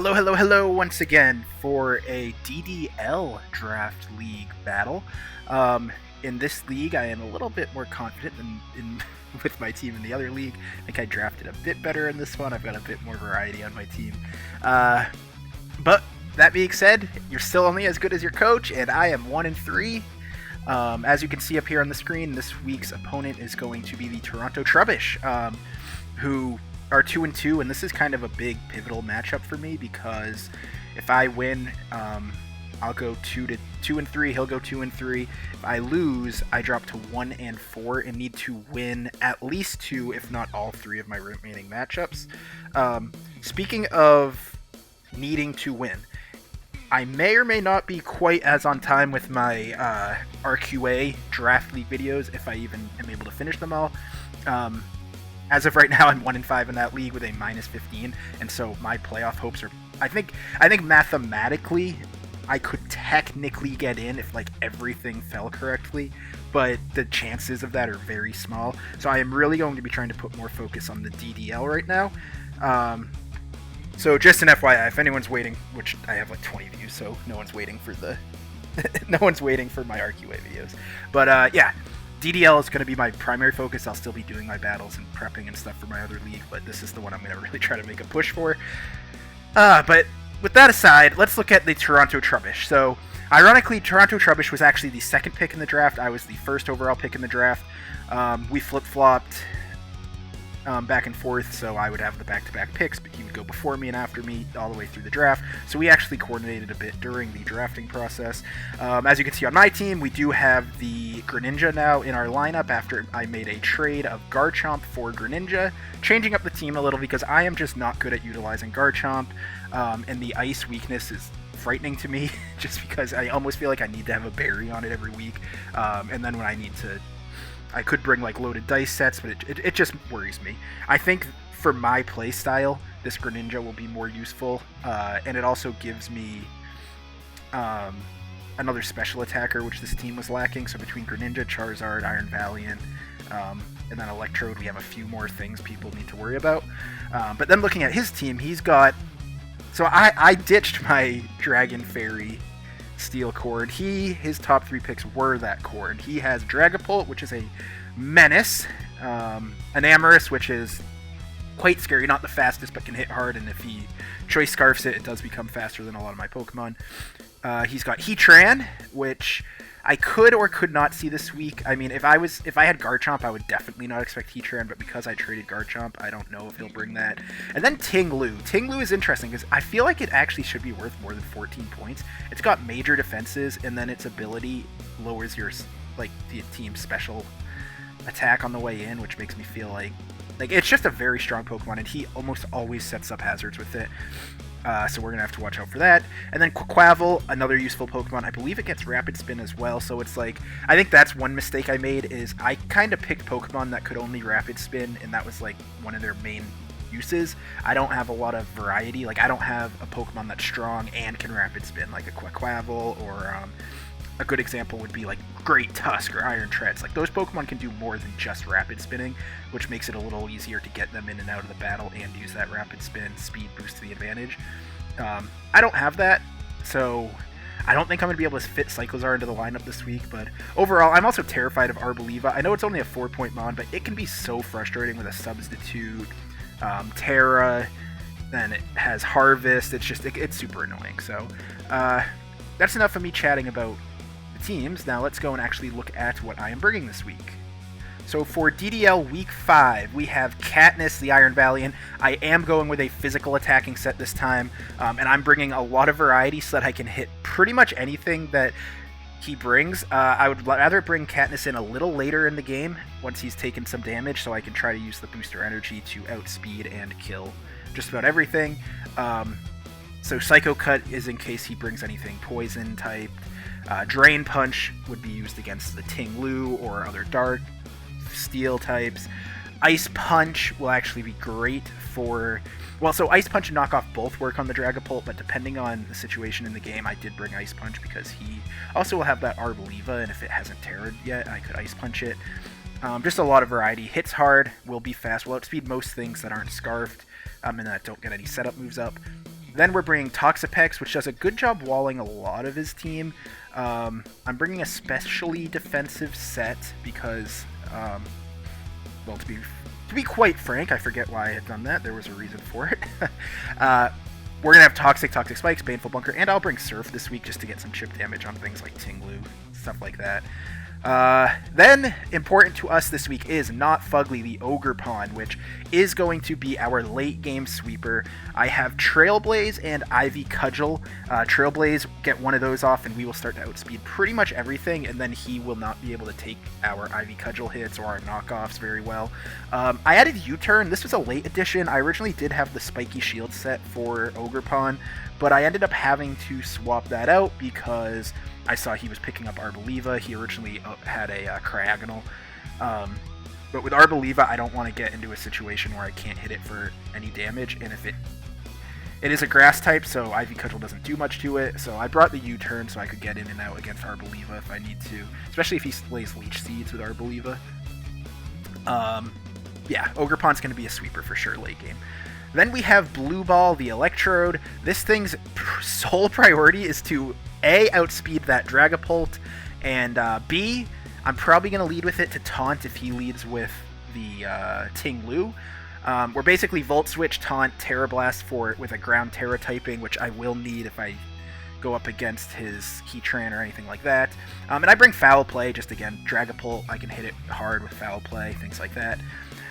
Hello, hello, hello once again for a DDL Draft League battle. In this league, I am a little bit more confident than with my team in the other league. I think I drafted a bit better in this one. I've got a bit more variety on my team. But that being said, you're still only as good as your coach, and I am 1-3. As you can see up here on the screen, this week's opponent is going to be the Toronto Trubbish, who are 2-2, and this is kind of a big pivotal matchup for me because if I win, I'll go 2-3. He'll go 2-3. If I lose, I drop to 1-4 and need to win at least 2, if not all 3 of my remaining matchups. Speaking of needing to win, I may or may not be quite as on time with my RQA Draft League videos if I even am able to finish them all. As of right now, I'm 1-5 in that league with a -15, and so my playoff hopes are. I think mathematically, I could technically get in if like everything fell correctly, but the chances of that are very small. So I am really going to be trying to put more focus on the DDL right now. So just an FYI, if anyone's waiting, which I have like 20 views, so no one's waiting for the no one's waiting for my RQA videos. But yeah. DDL is going to be my primary focus. I'll still be doing my battles and prepping and stuff for my other league, but this is the one I'm going to really try to make a push for. But with that aside, let's look at the Toronto Trubbish. So, ironically, Toronto Trubbish was actually the second pick in the draft. I was the first overall pick in the draft. We flip-flopped back and forth, so I would have the back-to-back picks, but he would go before me and after me all the way through the draft. So we actually coordinated a bit during the drafting process. As you can see on my team, we do have the Greninja now in our lineup after I made a trade of Garchomp for Greninja, changing up the team a little because I am just not good at utilizing Garchomp, and the ice weakness is frightening to me just because I almost feel like I need to have a berry on it every week, and then when I need to I could bring like loaded dice sets, but it just worries me. I think for my play style, this Greninja will be more useful, and it also gives me another special attacker, which this team was lacking. So between Greninja, Charizard, Iron Valiant, and then Electrode, we have a few more things people need to worry about. But then looking at his team, he's got... So I ditched my Dragon Fairy Steel core, and his top 3 picks were that core, and he has Dragapult, which is a menace, Enamorus, which is quite scary, not the fastest but can hit hard, and if he choice scarfs it does become faster than a lot of my Pokemon. He's got Heatran, which I could or could not see this week. I mean, if I had Garchomp, I would definitely not expect Heatran, but because I traded Garchomp, I don't know if he'll bring that. And then Ting-Lu. Ting-Lu is interesting because I feel like it actually should be worth more than 14 points. It's got major defenses, and then its ability lowers your the team's special attack on the way in, which makes me feel like it's just a very strong Pokemon, and he almost always sets up hazards with it. So we're going to have to watch out for that. And then Quavel, another useful Pokemon. I believe it gets Rapid Spin as well, so it's like... I think that's one mistake I made, is I kind of picked Pokemon that could only Rapid Spin, and that was like one of their main uses. I don't have a lot of variety. Like, I don't have a Pokemon that's strong and can Rapid Spin, like a Quavel, or... a good example would be like Great Tusk or Iron Treads. Like, those Pokemon can do more than just Rapid Spinning, which makes it a little easier to get them in and out of the battle and use that Rapid Spin speed boost to the advantage. I don't have that, so I don't think I'm going to be able to fit Cyclozar into the lineup this week, but overall, I'm also terrified of Arboliva. I know it's only a 4-point mon, but it can be so frustrating with a substitute, Terra, then it has Harvest. It's just, it's super annoying. So that's enough of me chatting about teams. Now let's go and actually look at what I am bringing this week. So for DDL Week 5, we have Katniss, the Iron Valiant. I am going with a physical attacking set this time, and I'm bringing a lot of variety so that I can hit pretty much anything that he brings. I would rather bring Katniss in a little later in the game, once he's taken some damage, so I can try to use the booster energy to outspeed and kill just about everything. So Psycho Cut is in case he brings anything poison type. Drain Punch would be used against the Ting-Lu or other dark steel types. Ice Punch will actually be great for... Well, so Ice Punch and Knock Off both work on the Dragapult, but depending on the situation in the game, I did bring Ice Punch because he also will have that Arboliva, and if it hasn't Terra'd yet, I could Ice Punch it. Just a lot of variety. Hits hard, will be fast, will outspeed most things that aren't Scarfed, and that don't get any setup moves up. Then we're bringing Toxapex, which does a good job walling a lot of his team. I'm bringing a specially defensive set because, well, to be quite frank, I forget why I had done that. There was a reason for it. We're going to have Toxic Spikes, Baneful Bunker, and I'll bring Surf this week just to get some chip damage on things like Tinglu, stuff like that. Then, important to us this week is not Fugly, the Ogre Pawn, which is going to be our late game sweeper. I have Trailblaze and Ivy Cudgel. Trailblaze, get one of those off and we will start to outspeed pretty much everything, and then he will not be able to take our Ivy Cudgel hits or our knockoffs very well. I added U-Turn. This was a late addition. I originally did have the Spiky Shield set for Ogre Pawn, but I ended up having to swap that out because I saw he was picking up Arboliva. He originally had a Cryogonal. But with Arboliva, I don't want to get into a situation where I can't hit it for any damage. And if it is a grass type, so Ivy Cudgel doesn't do much to it. So I brought the U-Turn so I could get in and out against Arboliva if I need to. Especially if he plays Leech Seeds with Arboliva. Yeah, Ogre Pawn's going to be a sweeper for sure late game. Then we have Blue Ball, the Electrode. This thing's sole priority is to A, outspeed that Dragapult, and B, I'm probably going to lead with it to taunt if he leads with the Tinglu. We're basically Volt Switch, taunt, Terra Blast for it with a ground Terra typing, which I will need if I go up against his Heatran or anything like that. And I bring Foul Play, just again, Dragapult, I can hit it hard with Foul Play, things like that.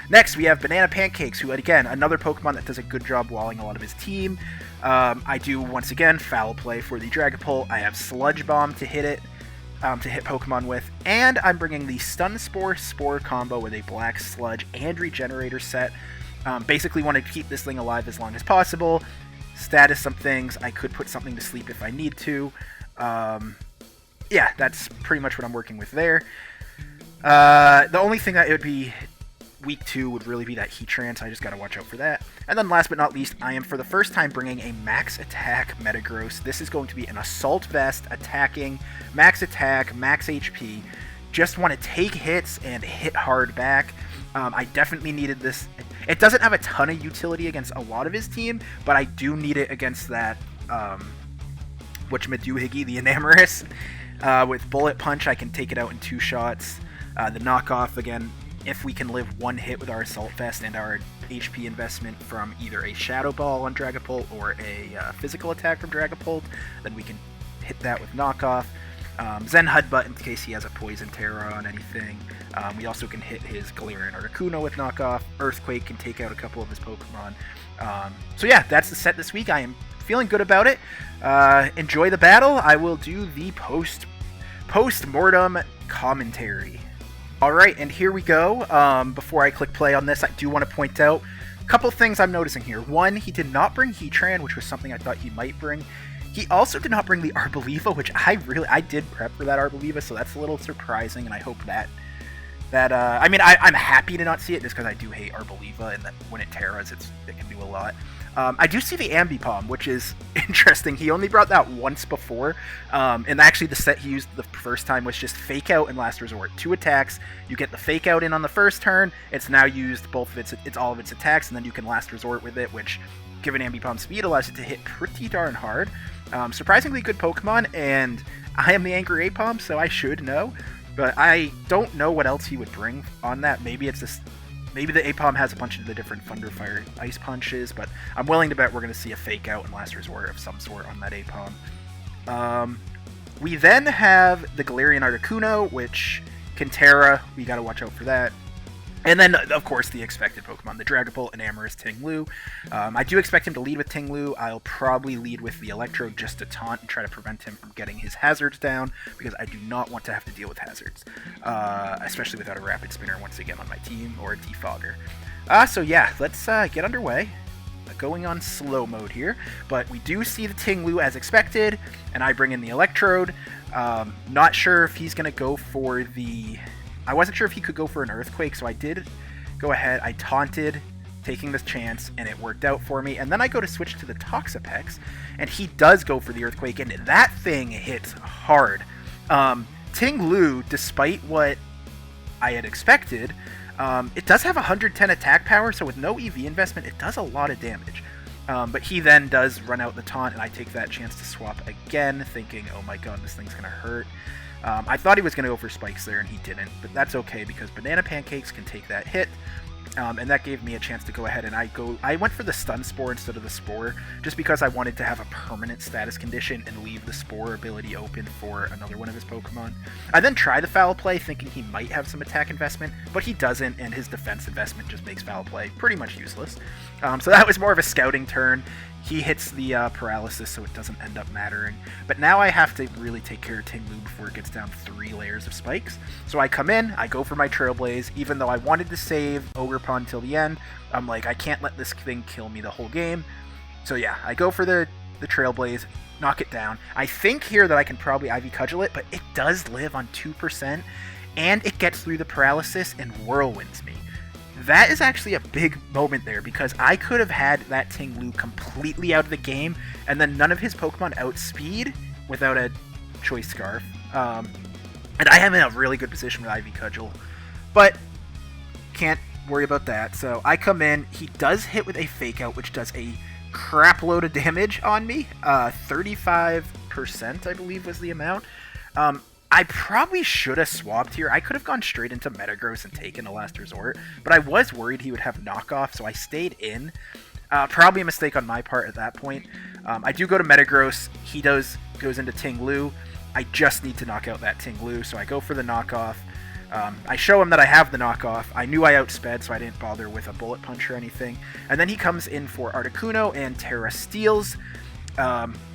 Next, we have Banana Pancakes, who, again, another Pokemon that does a good job walling a lot of his team. I do, once again, Foul Play for the Dragapult. I have Sludge Bomb to hit it, to hit Pokemon with. And I'm bringing the Stun Spore combo with a Black Sludge and Regenerator set. Basically want to keep this thing alive as long as possible. Status some things. I could put something to sleep if I need to. Yeah, that's pretty much what I'm working with there. The only thing that it would be week 2 would really be that Heatran, so I just gotta watch out for that. And then last but not least, I am for the first time bringing a max attack Metagross. This is going to be an Assault Vest, attacking, max attack, max HP. Just want to take hits and hit hard back. I definitely needed this. It doesn't have a ton of utility against a lot of his team, but I do need it against that whatchamadoohickey, the Enamorous. With Bullet Punch, I can take it out in 2 shots. The knockoff, again, if we can live one hit with our Assault Vest and our HP investment from either a Shadow Ball on Dragapult or a physical attack from Dragapult, then we can hit that with knockoff. Zen Headbutt in case he has a Poison Terror on anything. We also can hit his Galarian Articuno with knockoff. Earthquake can take out a couple of his Pokemon. So yeah, that's the set this week. I am feeling good about it. Enjoy the battle. I will do the post-mortem commentary. Alright, and here we go. Before I click play on this, I do want to point out a couple things I'm noticing here. One, he did not bring Heatran, which was something I thought he might bring. He also did not bring the Arboliva, which I did prep for that Arboliva, so that's a little surprising, and I hope I mean, I'm happy to not see it just because I do hate Arboliva, and that when it Terras, it can do a lot. I do see the Ambipom, which is interesting. He only brought that once before, and actually the set he used the first time was just Fake Out and Last Resort. 2 attacks, you get the Fake Out in on the first turn, it's now used it's all of its attacks, and then you can Last Resort with it, which, given Ambipom's speed, allows it to hit pretty darn hard. Surprisingly good Pokemon, and I am the Angry Apom, so I should know, but I don't know what else he would bring on that. Maybe it's just... Maybe the Apom has a bunch of the different Thunder, Fire, Ice Punches, but I'm willing to bet we're going to see a Fake Out and Last Resort of some sort on that Apom. We then have the Galarian Articuno, which can Terra. We got to watch out for that. And then, of course, the expected Pokemon, the Dragapult, Enamorous, Tinglu. I do expect him to lead with Tinglu. I'll probably lead with the Electrode just to taunt and try to prevent him from getting his hazards down, because I do not want to have to deal with hazards, especially without a Rapid Spinner once again on my team, or a Defogger. So yeah, let's get underway. Going on slow mode here, but we do see the Tinglu as expected, and I bring in the Electrode. Not sure if he's going to go for the... I wasn't sure if he could go for an Earthquake, so I did go ahead. I taunted, taking this chance, and it worked out for me. And then I go to switch to the Toxapex, and he does go for the Earthquake, and that thing hits hard. Tinglu, despite what I had expected, it does have 110 attack power, so with no EV investment, it does a lot of damage. But he then does run out the taunt, and I take that chance to swap again, thinking, oh my god, this thing's going to hurt. I thought he was going to go for spikes there, and he didn't, but that's okay because Banana Pancakes can take that hit. And that gave me a chance to go ahead and I went for the Stun Spore instead of the Spore, just because I wanted to have a permanent status condition and leave the Spore ability open for another one of his Pokemon. I then try the Foul Play, thinking he might have some attack investment, but he doesn't, and his defense investment just makes Foul Play pretty much useless. So that was more of a scouting turn. He hits the paralysis, so it doesn't end up mattering. But now I have to really take care of Tinglu before it gets down 3 layers of spikes. So I come in, I go for my Trailblaze, even though I wanted to save Ogerpon till the end. I'm like, I can't let this thing kill me the whole game. So yeah, I go for the Trailblaze, knock it down. I think here that I can probably Ivy Cudgel it, but it does live on 2%, and it gets through the paralysis and whirlwinds me. That is actually a big moment there, because I could have had that Tinglu completely out of the game, and then none of his Pokemon outspeed without a Choice Scarf. And I am in a really good position with Ivy Cudgel, but can't worry about that. So I come in, he does hit with a Fake Out, which does a crap load of damage on me. 35%, I believe, was the amount. I probably should have swapped here. I could have gone straight into Metagross and taken a Last Resort, but I was worried he would have Knockoff, so I stayed in. Probably a mistake on my part at that point. I do go to Metagross. He goes into Tinglu. I just need to knock out that Tinglu, so I go for the Knockoff. I show him that I have the Knockoff. I knew I outsped, so I didn't bother with a Bullet Punch or anything. And then he comes in for Articuno and Terra Steals.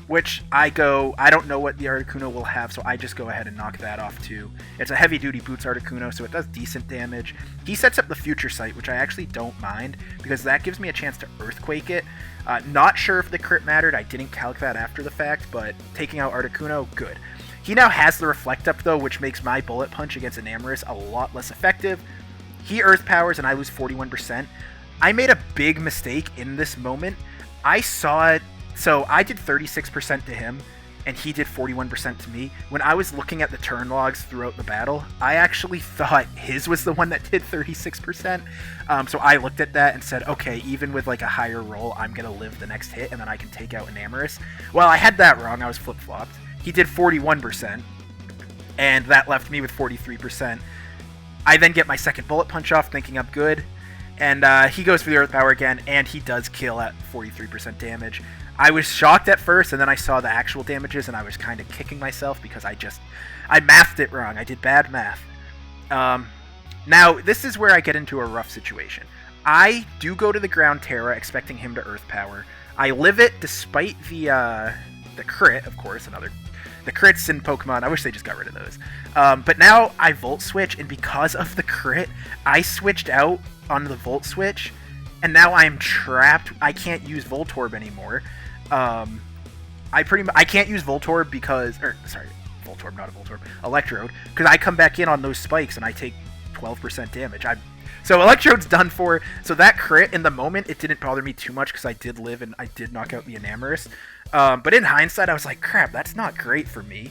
Which I don't know what the Articuno will have, so I just go ahead and knock that off too. It's a heavy-duty boots Articuno, so it does decent damage. He sets up the Future Sight, which I actually don't mind, because that gives me a chance to Earthquake it. Not sure if the crit mattered, I didn't calc that after the fact, but taking out Articuno, good. He now has the Reflect Up though, which makes my Bullet Punch against Enamorus a lot less effective. He Earth Powers and I lose 41%. I made a big mistake in this moment. I saw it. So I did 36% to him, and he did 41% to me. When I was looking at the turn logs throughout the battle, I actually thought his was the one that did 36%. So I looked at that and said, okay, even with like a higher roll, I'm going to live the next hit, and then I can take out Enamorus. Well, I had that wrong. I was flip-flopped. He did 41%, and that left me with 43%. I then get my second Bullet Punch off, thinking I'm good. And he goes for the Earth Power again, and he does kill at 43% damage. I was shocked at first, and then I saw the actual damages, and I was kind of kicking myself because I mathed it wrong. I did bad math. Now, this is where I get into a rough situation. I do go to the Ground Terra, expecting him to Earth Power. I live it despite the crit, of course, the crits in Pokemon. I wish they just got rid of those. But now I Volt Switch, and because of the crit, I switched out on the Volt Switch, and now I am trapped. I can't use Voltorb anymore. I can't use Voltorb because, Voltorb, not a Voltorb, Electrode, because I come back in on those spikes and I take 12% damage. So Electrode's done for. So that crit, in the moment, it didn't bother me too much because I did live and I did knock out the Enamorus. But in hindsight, I was like, crap, that's not great for me.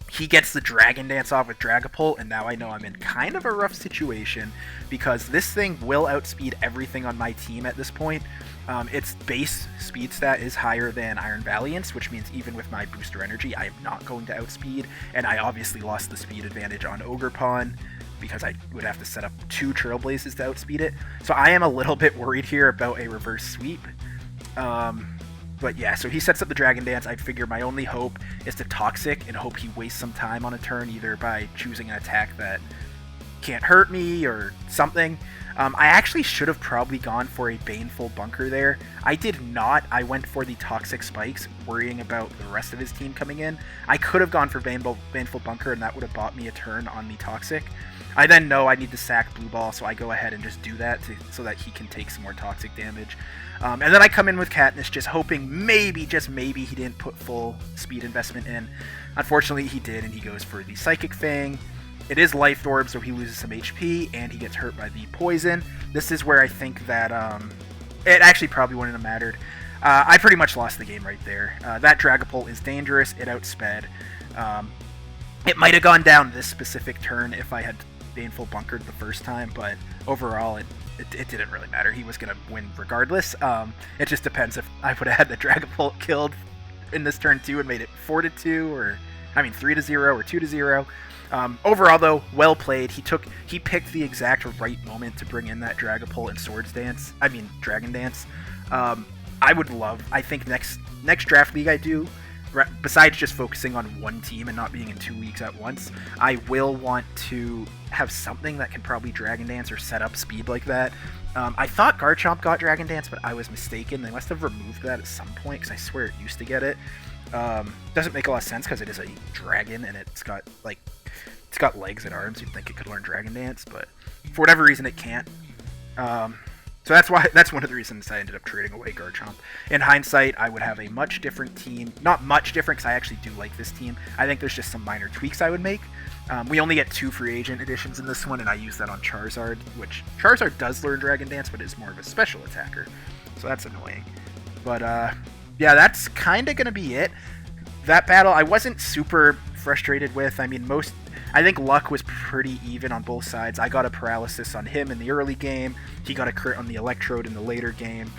He gets the Dragon Dance off with Dragapult, and now I know I'm in kind of a rough situation because this thing will outspeed everything on my team at this point. Its base speed stat is higher than Iron Valiance, which means even with my Booster Energy, I am not going to outspeed, and I obviously lost the speed advantage on Ogerpon because I would have to set up 2 Trailblazes to outspeed it. So I am a little bit worried here about a reverse sweep. But yeah, so he sets up the Dragon Dance. I figure my only hope is to Toxic and hope he wastes some time on a turn, either by choosing an attack that can't hurt me or something. I actually should have probably gone for a Baneful Bunker there. I did not. I went for the Toxic Spikes, worrying about the rest of his team coming in. I could have gone for Baneful Bunker, and that would have bought me a turn on the Toxic. I then know I need to sack Blue Ball, so I go ahead and just do that so that he can take some more Toxic damage. And then I come in with Katniss, just hoping maybe, just maybe, he didn't put full speed investment in. Unfortunately, he did, and he goes for the Psychic Fang. It is Life Orb, so he loses some HP, and he gets hurt by the Poison. This is where I think that it actually probably wouldn't have mattered. I pretty much lost the game right there. That Dragapult is dangerous. It outsped. It might have gone down this specific turn if I had Baneful Bunkered the first time, but overall, it didn't really matter. He was going to win regardless. It just depends if I would have had the Dragapult killed in this turn 2 and made it 4-2, or 3-0 or 2-0. Overall, though, well played. He picked the exact right moment to bring in that Dragapult and Dragon Dance. I think next draft league I do, besides just focusing on one team and not being in 2 leagues at once, I will want to have something that can probably Dragon Dance or set up speed like that. I thought Garchomp got Dragon Dance, but I was mistaken. They must have removed that at some point, because I swear it used to get it. Doesn't make a lot of sense because it is a dragon and it's got legs and arms. You'd think it could learn Dragon Dance, but for whatever reason it can't. So that's one of the reasons I ended up trading away Garchomp. In hindsight, I would have a much different team. Not much different, because I actually do like this team. I think there's just some minor tweaks I would make. We only get 2 free agent editions in this one, and I use that on Charizard, which Charizard does learn Dragon Dance, but is more of a special attacker. So that's annoying. But yeah, that's kind of going to be it. That battle, I wasn't super frustrated with. I think luck was pretty even on both sides. I got a paralysis on him in the early game. He got a crit on the Electrode in the later game.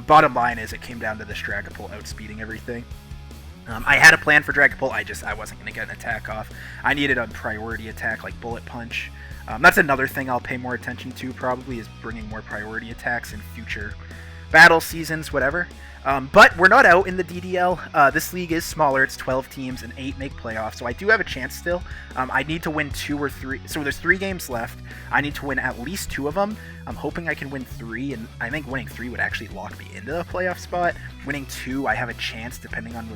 Bottom line is it came down to this Dragapult outspeeding everything. I had a plan for Dragapult. I wasn't going to get an attack off. I needed a priority attack like Bullet Punch. That's another thing I'll pay more attention to probably, is bringing more priority attacks in future battle seasons, whatever. But we're not out in the DDL. This league is smaller. It's 12 teams and 8 make playoffs, so I do have a chance still. I need to win 2 or 3. So there's 3 games left. I need to win at least 2 of them. I'm hoping I can win 3, and I think winning 3 would actually lock me into the playoff spot. Winning 2, I have a chance depending on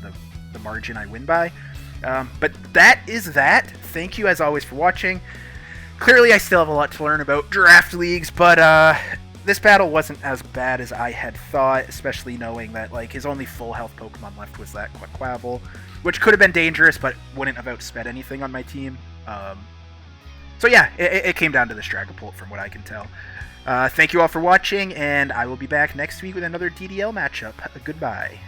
the margin I win by. But that is that. Thank you as always for watching. Clearly I still have a lot to learn about draft leagues, but this battle wasn't as bad as I had thought, especially knowing that his only full health Pokemon left was that Quaquaval, which could have been dangerous, but wouldn't have outsped anything on my team. So yeah, it came down to this Dragapult from what I can tell. Thank you all for watching, and I will be back next week with another DDL matchup. Goodbye.